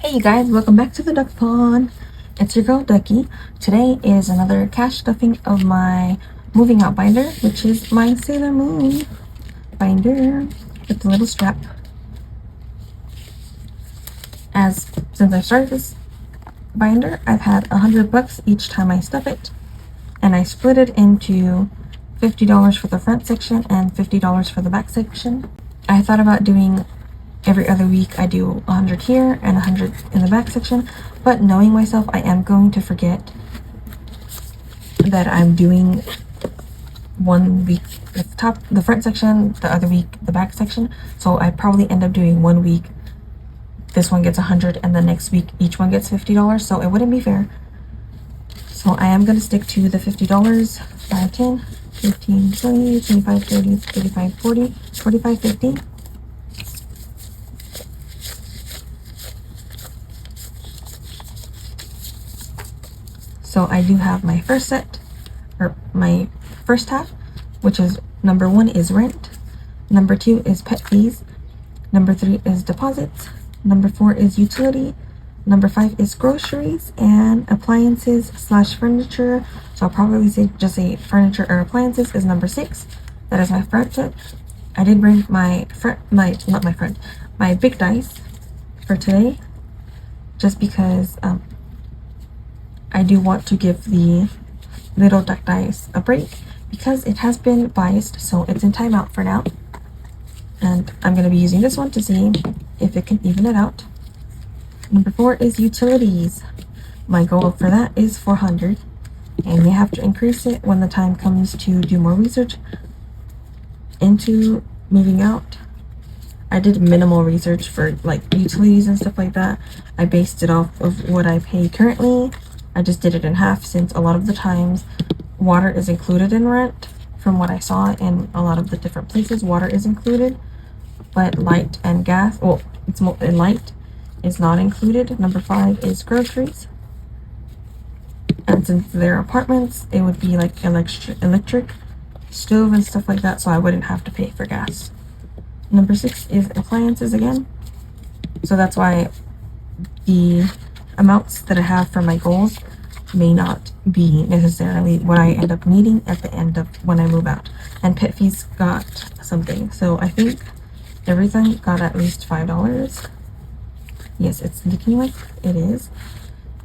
Hey you guys, welcome back to the duck pond. It's your girl Ducky. Today is another cash stuffing of my moving out binder, which is my Sailor Moon binder with the little strap. Since I started this binder, I've had $100 each time I stuff it, and I split it into $50 for the front section and $50 for the back section. I thought about doing every other week I do 100 here and 100 in the back section, but knowing myself, I am going to forget that I'm doing 1 week the front section, the other week the back section. So I probably end up doing 1 week this one gets 100 and the next week each one gets $50, so it wouldn't be fair. So I am going to stick to the $50, 5, 10, 15, 20, 25, 30, 35, 40, 45, 50. So I do have my first set, or my first half, which is number 1 is rent, number 2 is pet fees, number 3 is deposits, number 4 is utility, number 5 is groceries, and appliances / furniture. So I'll probably say furniture or appliances is number 6. That is my front set. I did bring my big dice for today, just because I do want to give the little duck dice a break because it has been biased, so it's in timeout for now. And I'm going to be using this one to see if it can even it out. Number 4 is utilities. My goal for that is 400, and we have to increase it when the time comes to do more research into moving out. I did minimal research for like utilities and stuff like that. I based it off of what I pay currently. I just did it in half, since a lot of the times water is included in rent. From what I saw in a lot of the different places, water is included, but light and gas, well, it's more in light, is not included. Number 5 is groceries, and since they're apartments, it would be like electric stove and stuff like that, so I wouldn't have to pay for gas. Number 6 is appliances again, so that's why the amounts that I have for my goals may not be necessarily what I end up needing at the end of when I move out. And pet fees got something, so I think everything got at least $5. Yes, it's looking like it is.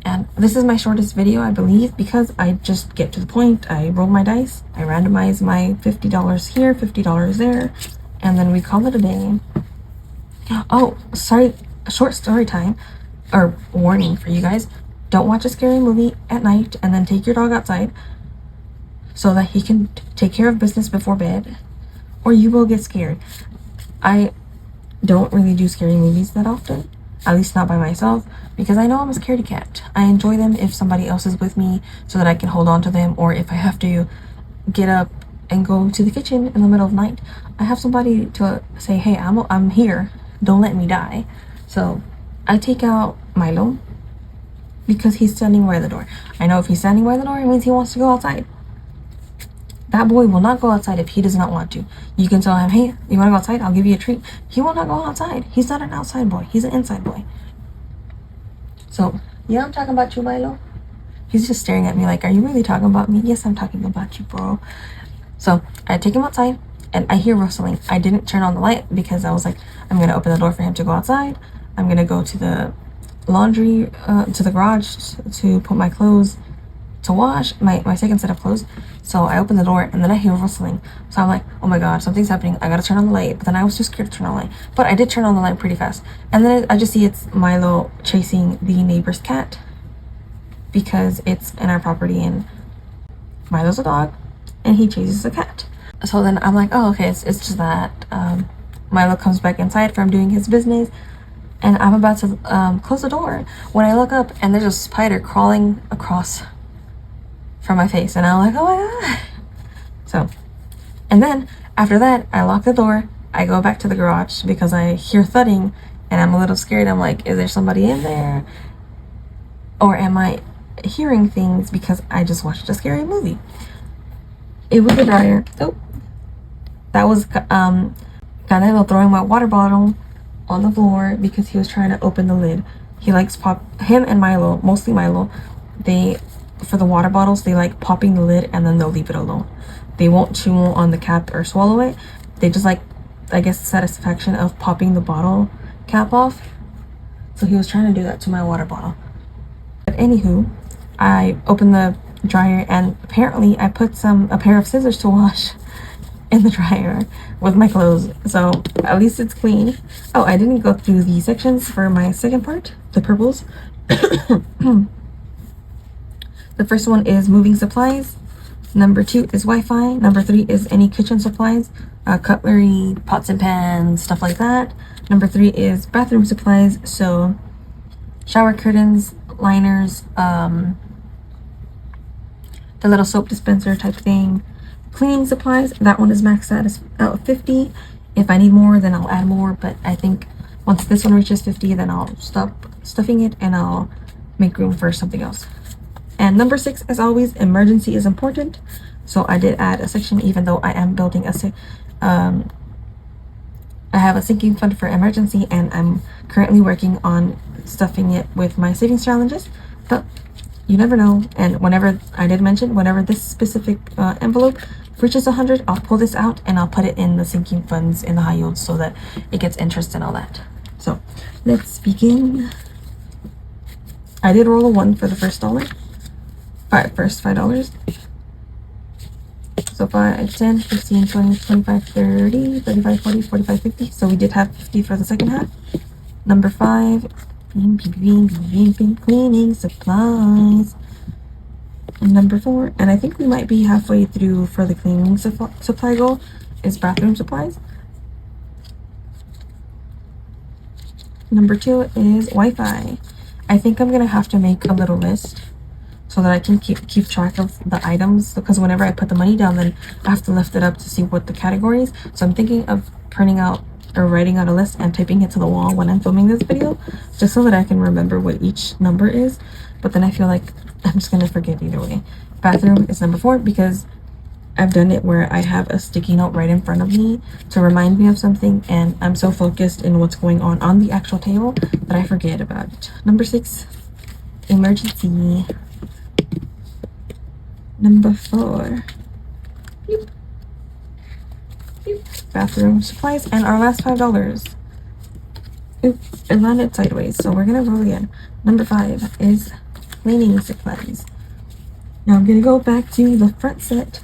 And this is my shortest video, I believe, because I just get to the point. I roll my dice, I randomize my $50 here, $50 there, and then we call it a day. Oh, sorry, a short story time, or warning for you guys. Don't watch a scary movie at night and then take your dog outside so that he can take care of business before bed, or you will get scared. I don't really do scary movies that often, at least not by myself, because I know I'm a scaredy cat. I enjoy them if somebody else is with me so that I can hold on to them, or if I have to get up and go to the kitchen in the middle of the night, I have somebody to say, hey, I'm here, don't let me die. So I take out Milo because he's standing by the door. I know if he's standing by the door, it means he wants to go outside. That boy will not go outside if he does not want to. You can tell him, hey, you want to go outside? I'll give you a treat. He will not go outside. He's not an outside boy. He's an inside boy. So, yeah, I'm talking about you, Milo. He's just staring at me like, are you really talking about me? Yes, I'm talking about you, bro. So, I take him outside, and I hear rustling. I didn't turn on the light because I was like, I'm going to open the door for him to go outside. I'm going to go to the laundry, to the garage to put my clothes to wash, my second set of clothes. So I open the door, and then I hear rustling. So I'm like, oh my god, something's happening. I gotta turn on the light. But then I was too scared to turn on the light. But I did turn on the light pretty fast. And then I just see it's Milo chasing the neighbor's cat, because it's in our property and Milo's a dog and he chases a cat. So then I'm like, oh, okay, it's just that Milo comes back inside from doing his business, and I'm about to close the door when I look up, and there's a spider crawling across from my face, and I'm like, oh my god. So, and then after that, I lock the door, I go back to the garage because I hear thudding, and I'm a little scared. I'm like, is there somebody in there? Or am I hearing things because I just watched a scary movie? It was the dryer. Oh, that was Canelo throwing my water bottle on the floor because he was trying to open the lid. He likes him and Milo, mostly Milo, they, for the water bottles, they like popping the lid and then they'll leave it alone. They won't chew on the cap or swallow it. They just like, I guess, the satisfaction of popping the bottle cap off. So he was trying to do that to my water bottle. But anywho, I opened the dryer and apparently I put a pair of scissors to wash in the dryer with my clothes, so at least it's clean. Oh, I didn't go through the sections for my second part, the purples. The first one is moving supplies. Number 2 is Wi-Fi. Number 3 is any kitchen supplies, cutlery, pots and pans, stuff like that. Number 3 is bathroom supplies, so shower curtains, liners, the little soap dispenser type thing. Cleaning supplies, that one is maxed out at 50. If I need more, then I'll add more, but I think once this one reaches 50, then I'll stop stuffing it and I'll make room for something else. And number 6, as always, emergency is important. So I did add a section, even though I am building I have a sinking fund for emergency, and I'm currently working on stuffing it with my savings challenges, but you never know. And whenever this specific envelope reaches 100, I'll pull this out and I'll put it in the sinking funds in the high yield so that it gets interest and all that. So let's begin. I did roll a 1 for the first $5. So 5, 10, 15, 20, 25, 30, 35, 40, 45, 50. So we did have 50 for the second half. Number 5, cleaning supplies. And number 4, and I think we might be halfway through for the cleaning supply goal, is bathroom supplies. Number 2 is Wi-Fi. I think I'm gonna have to make a little list so that I can keep track of the items, because whenever I put the money down, then I have to lift it up to see what the category is. So I'm thinking of printing out or writing out a list and taping it to the wall when I'm filming this video, just so that I can remember what each number is. But then I feel like I'm just gonna forget either way. Bathroom is number 4 because I've done it where I have a sticky note right in front of me to remind me of something, and I'm so focused in what's going on the actual table that I forget about it. Number 6, emergency. Number 4, bathroom supplies, and our last $5. Oops, it landed sideways, so we're gonna roll again. Number 5 is cleaning supplies. Now I'm gonna go back to the front set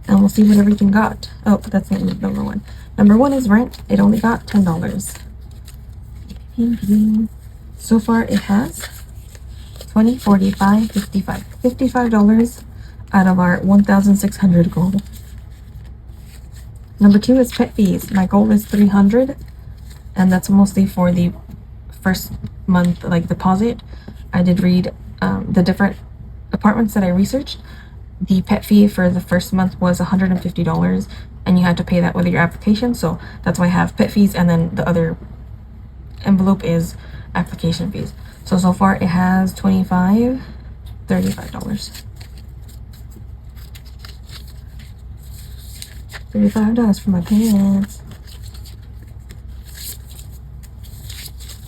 and we'll see what everything got. Oh, that's not number 1. Number 1 is rent. It only got $10. So far it has 20, 45, 55. $55 out of our 1,600 goal. Number 2 is pet fees. My goal is 300, and that's mostly for the first month, like deposit. I did read the different apartments that I researched. The pet fee for the first month was $150, and you had to pay that with your application. So that's why I have pet fees, and then the other envelope is application fees. So far it has $35 $35 for my pants.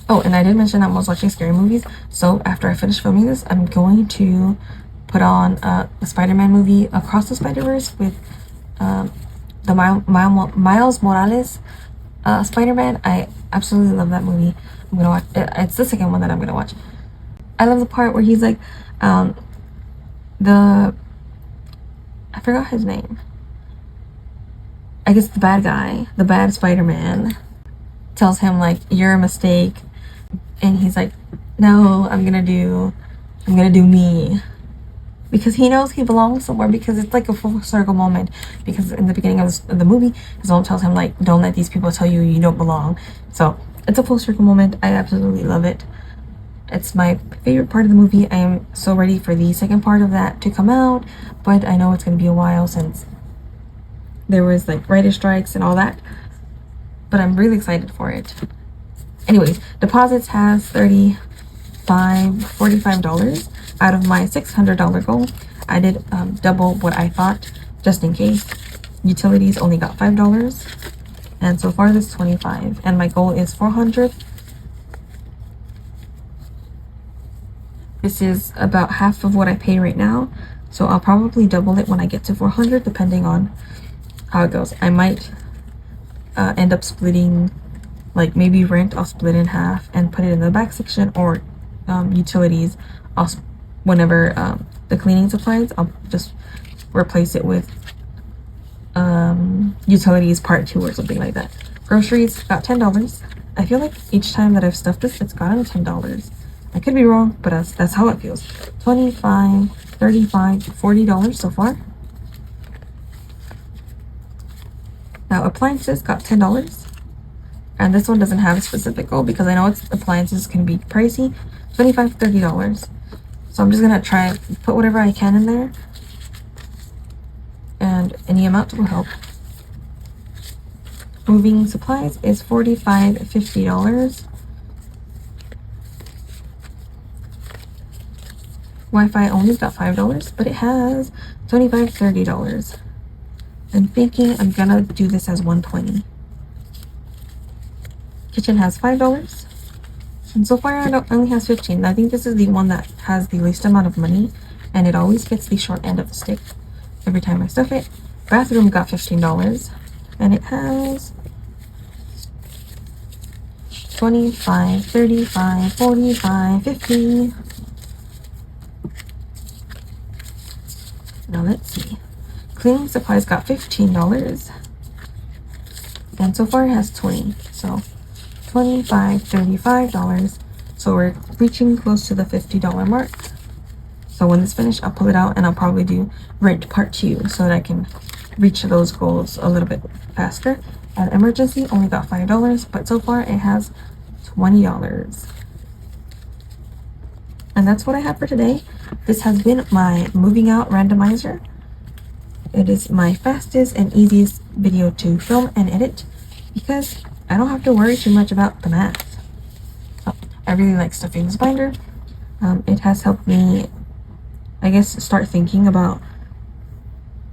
Oh, and I did mention I was watching scary movies. So after I finish filming this, I'm going to put on the Spider-Man movie Across the Spider-Verse with the Miles Morales Spider-Man. I absolutely love that movie. I'm gonna watch it. It's the second one that I'm gonna watch. I love the part where he's like I forgot his name. I guess the bad guy, the bad Spider-Man, tells him like, you're a mistake, and he's like, no, I'm gonna do me, because he knows he belongs somewhere, because it's like a full circle moment, because in the beginning of the movie, his mom tells him like, don't let these people tell you don't belong. So it's a full circle moment. I absolutely love it. It's my favorite part of the movie. I am so ready for the second part of that to come out, but I know it's going to be a while since there was like writer strikes and all that, but I'm really excited for it. Anyways, deposits has $45 out of my $600 goal. I did double what I thought just in case. Utilities only got $5, and so far this $25, and my goal is $400. This is about half of what I pay right now, so I'll probably double it when I get to 400, depending on how it goes. I might end up splitting, like maybe rent I'll split in half and put it in the back section, or utilities whenever the cleaning supplies, I'll just replace it with utilities part 2 or something like that. Groceries got $10. I feel like each time that I've stuffed this, it's gotten $10. I could be wrong, but that's how it feels. $25, $35, $40 so far. Now appliances got $10, and this one doesn't have a specific goal because I know appliances can be pricey. $25, $30. So I'm just gonna try put whatever I can in there, and any amount will help. Moving supplies is $45, $50. Wi-Fi only got $5, but it has $25, $30. I'm thinking I'm gonna do this as $120. Kitchen has $5, and so far it only has $15. I think this is the one that has the least amount of money, and it always gets the short end of the stick every time I stuff it. Bathroom got $15, and it has $25, $35, $45, $50. Now let's see. Cleaning supplies got $15, and so far it has 20. So $25, $35. So we're reaching close to the $50 mark. So when this finished, I'll pull it out and I'll probably do rent part 2 so that I can reach those goals a little bit faster. And emergency only got $5, but so far it has $20. And that's what I have for today. This has been my moving out randomizer. It is my fastest and easiest video to film and edit because I don't have to worry too much about the math. So, I really like stuffing this binder. It has helped me, I guess, start thinking about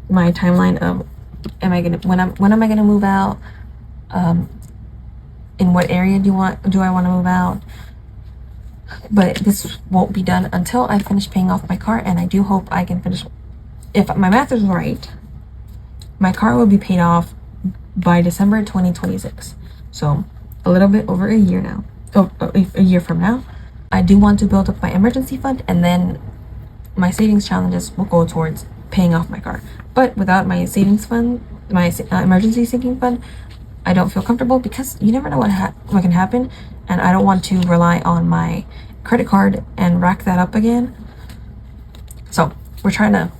my timeline of when am I gonna move out? In what area do I want to move out? But this won't be done until I finish paying off my car, and I do hope I can finish. If my math is right, my car will be paid off by December 2026. So a little bit over a year now. A year from now. I do want to build up my emergency fund, and then my savings challenges will go towards paying off my car. But without my savings fund, my emergency sinking fund, I don't feel comfortable because you never know what can happen, and I don't want to rely on my credit card and rack that up again. So we're trying to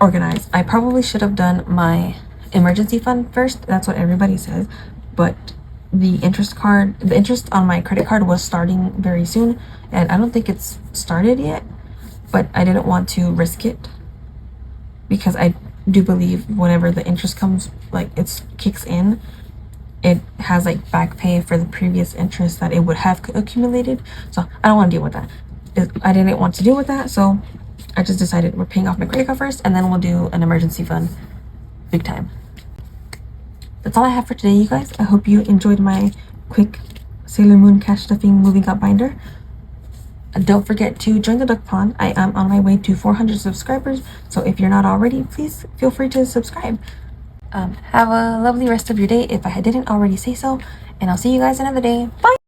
organize. I probably should have done my emergency fund first. That's what everybody says, but the interest on my credit card was starting very soon, and I don't think it's started yet, but I didn't want to risk it because I do believe whenever the interest comes, like it kicks in, it has like back pay for the previous interest that it would have accumulated. So I don't want to deal with that. I didn't want to deal with that, so I just decided we're paying off my credit card first, and then we'll do an emergency fund big time. That's all I have for today, you guys. I hope you enjoyed my quick Sailor Moon cash stuffing moving up binder. And don't forget to join the duck pond. I am on my way to 400 subscribers, so if you're not already, please feel free to subscribe. Have a lovely rest of your day if I didn't already say so, and I'll see you guys another day. Bye!